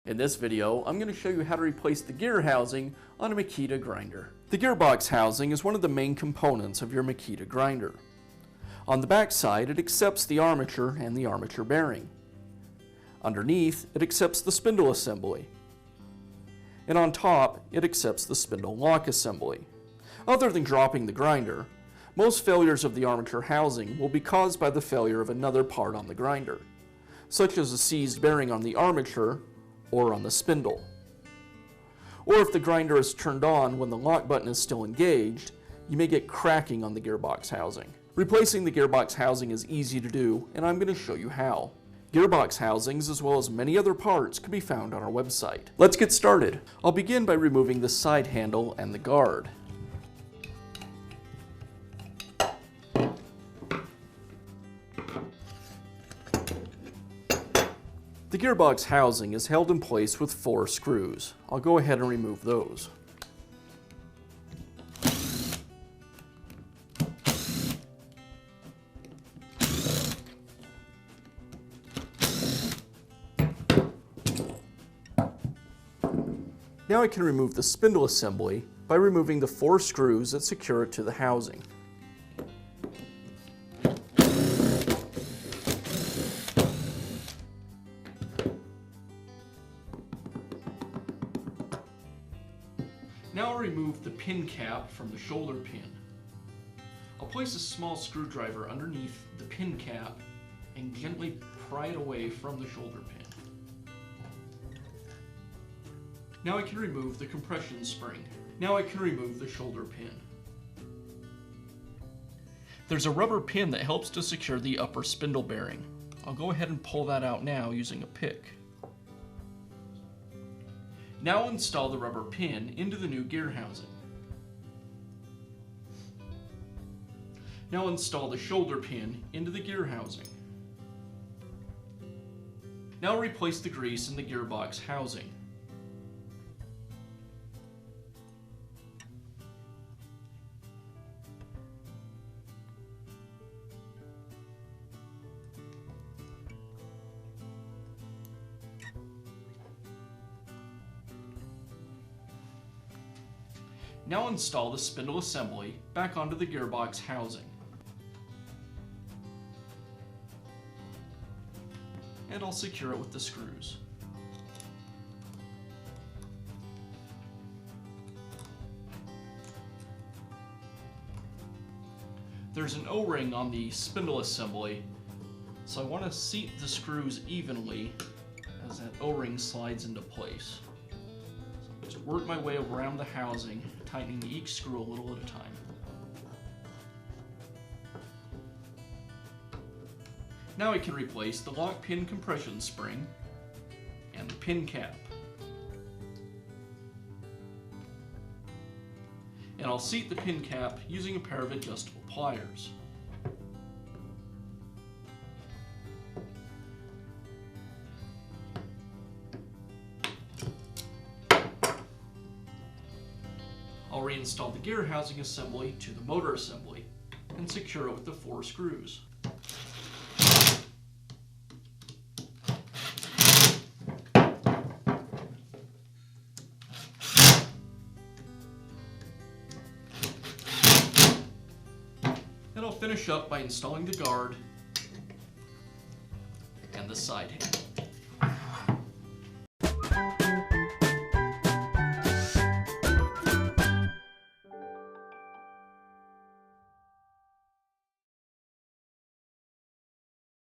In this video, I'm going to show you how to replace the gear housing on a Makita grinder. The gearbox housing is one of the main components of your Makita grinder. On the back side, it accepts the armature and the armature bearing. Underneath, it accepts the spindle assembly. And on top, it accepts the spindle lock assembly. Other than dropping the grinder, most failures of the armature housing will be caused by the failure of another part on the grinder, such as a seized bearing on the armature or on the spindle. Or if the grinder is turned on when the lock button is still engaged, you may get cracking on the gearbox housing. Replacing the gearbox housing is easy to do, and I'm going to show you how. Gearbox housings, as well as many other parts, can be found on our website. Let's get started. I'll begin by removing the side handle and the guard. The gearbox housing is held in place with 4 screws. I'll go ahead and remove those. Now I can remove the spindle assembly by removing the 4 screws that secure it to the housing. Now I'll remove the pin cap from the shoulder pin. I'll place a small screwdriver underneath the pin cap and gently pry it away from the shoulder pin. Now I can remove the compression spring. Now I can remove the shoulder pin. There's a rubber pin that helps to secure the upper spindle bearing. I'll go ahead and pull that out now using a pick. Now install the rubber pin into the new gear housing. Now install the shoulder pin into the gear housing. Now replace the grease in the gearbox housing. Now install the spindle assembly back onto the gearbox housing. And I'll secure it with the screws. There's an O-ring on the spindle assembly, so I want to seat the screws evenly as that O-ring slides into place. Just work my way around the housing, tightening each screw a little at a time. Now I can replace the lock pin compression spring and the pin cap. And I'll seat the pin cap using a pair of adjustable pliers. I'll reinstall the gear housing assembly to the motor assembly and secure it with the 4 screws. And I'll finish up by installing the guard and the side handle.